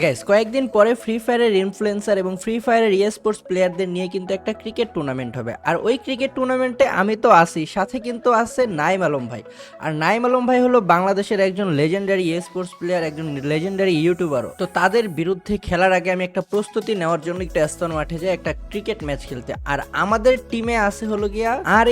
Gas কয়েকদিন পরে free ফায়ারের ইনফ্লুয়েন্সার এবং ফ্রি ফায়ারের স্পোর্টস প্লেয়ারদের নিয়ে কিন্তু একটা ক্রিকেট টুর্নামেন্ট হবে। আর ওই ক্রিকেট টুর্নামেন্টে আমি তো আছি, সাথে কিন্তু আছে নাইম আলম ভাই। আর নাইম আলম ভাই হলো বাংলাদেশের একজন লেজেন্ডারি স্পোর্টস প্লেয়ার, একজন লেজেন্ডারি ইউটিউবারও। তো তাদের বিরুদ্ধে খেলার আগে আমি একটা প্রস্তুতি নেওয়ার জন্য একটু স্তন মাঠে যাই একটা ক্রিকেট ম্যাচ খেলতে। আর আমাদের টিমে আছে হলো গিয়া আর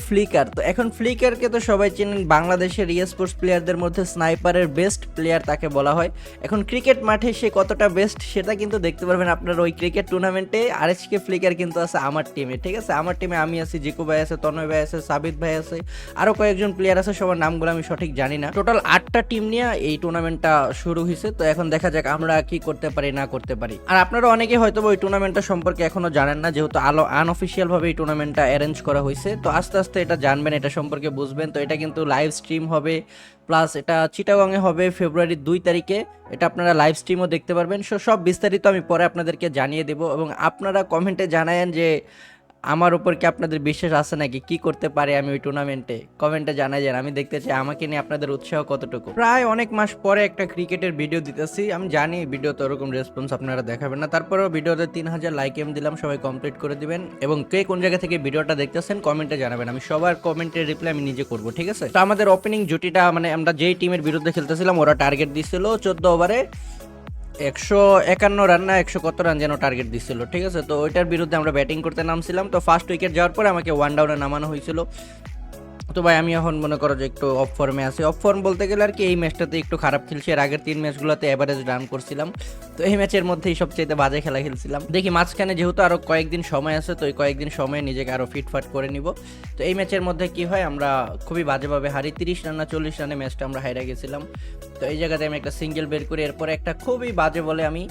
ফ্লিকার। তো এখন ফ্লিকারকে তো সবাই চেনেন, বাংলাদেশের স্পোর্টস প্লেয়ারদের মধ্যে স্নাইপারের বেস্ট প্লেয়ার তাকে বলা হয়। এখন ক্রিকেট মাঠে সে কতটা বেস্ট সেটা কিন্তু দেখতে পারবেন আপনার ওই ক্রিকেট টুর্নামেন্টে। আর ফ্লিকার কিন্তু আছে আমার টিমে, ঠিক আছে? আমার টিমে আমি আছি, জিকু ভাই আছে, তনয় ভাই আছে, সাবিত ভাই আছে, আরো কয়েকজন প্লেয়ার আছে, সবার নামগুলো আমি সঠিক জানি না। টোটাল 8টা টিম নিয়ে এই টুর্নামেন্টটা শুরু হয়েছে। তো এখন দেখা যাক আমরা কি করতে পারি না করতে পারি। আর আপনারা অনেকে হয়তো ওই টুর্নামেন্টটা সম্পর্কে এখনো জানেন না, যেহেতু আনঅফিসিয়াল ভাবে এই টুর্নামেন্টটা অ্যারেঞ্জ করা হয়েছে। তো আস্তে আস্তে এটা জানবেন, এটা সম্পর্কে বুঝবেন। তো এটা কিন্তু লাইভ স্ট্রিম হবে, প্লাস এটা চিটাগংয়ে হবে ফেব্রুয়ারির 2 তারিখে। এটা আপনারা লাইভ স্ট্রিমও দেখতে পারবেন। সব বিস্তারিত আমি পরে আপনাদেরকে জানিয়ে দেব। এবং আপনারা কমেন্টে জানায়েন যে আমার উপর কি আপনাদের বিশ্বাস আছে নাকি, কি করতে পারে আমি ওই টুর্নামেন্টে। কমেন্টে জানাই যান, আমি দেখতে চাই আমাকে নিয়ে আপনাদের উৎসাহ কতটুকু। প্রায় অনেক মাস পরে একটা ক্রিকেটের ভিডিও দিতেছি, আমি জানি ভিডিওতে ওরকম রেসপন্স আপনারা দেখাবেন না, তারপরেও ভিডিওতে 3000 লাইক দিলাম, সবাই কমপ্লিট করে দিবেন। এবং কে কোন জায়গা থেকে ভিডিওটা দেখতেছেন কমেন্টে জানাবেন, আমি সবার কমেন্টের রিপ্লাই আমি নিজে করবো, ঠিক আছে? তো আমাদের ওপেনিং জুটিটা, মানে আমরা যেই টিমের বিরুদ্ধে খেলতেছিলাম, ওরা টার্গেট দিছিল 14 ওভারে 151 রান না 100 কত রান যেন টার্গেট দিচ্ছিল, ঠিক আছে? তো ওইটার বিরুদ্ধে আমরা ব্যাটিং করতে নামছিলাম। তো ফার্স্ট উইকেট যাওয়ার পরে আমাকে 1 ডাউনে নামানো হয়েছিল। তো ভাই আমি এখন মনে করো যে একটু অফ ফর্মে আছি। অফ ফর্ম বলতে গেলে আর কি, এই ম্যাচটাতে একটু খারাপ খেলছি, আর আগের 3 ম্যাচগুলোতে এভারেজ রান করছিলাম। তো এই ম্যাচের মধ্যেই সবচেয়ে বাজে খেলা খেলছিলাম। দেখি মাঝখানে যেহেতু আরো কয়েকদিন সময় আছে, তো এই কয়েকদিন সময়ে নিজেকে আরো ফিটফাট করে নিব। তো এই ম্যাচের মধ্যে কি হয়, আমরা খুবই বাজেভাবে হারি, 30 রান না 40 রানে ম্যাচটা আমরা হারিয়ে গেছিলাম। তো এই জায়গাতে আমি একটা সিঙ্গেল বের করি, এরপরে একটা খুবই বাজে বলে আমি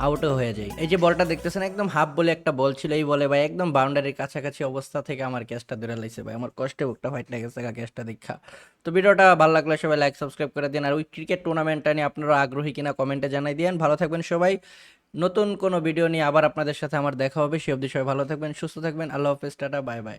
আউটও হয়ে যায়। এই যে বলটা দেখতেছেন একদম হাফ বলে একটা বল ছিল, এই বলে ভাই একদম বাউন্ডারির কাছাকাছি অবস্থা থেকে আমার ক্যাচটা ধরে লাইছে ভাই, আমার কষ্টে বুকটা ফাইট লেগেছে ক্যাচটা দেখা। তো ভিডিওটা ভালো লাগলে সবাই লাইক সাবস্ক্রাইব করে দিন। আর ওই ক্রিকেট টুর্নামেন্টটা নিয়ে আপনারা আগ্রহী কিনা কমেন্টে জানাই দিন। ভালো থাকবেন সবাই, নতুন কোনো ভিডিও নিয়ে আবার আপনাদের সাথে আমার দেখা হবে। সে অবধি সবাই ভালো থাকবেন, সুস্থ থাকবেন। আল্লাহ হাফেজ, টাটা, বাই বাই।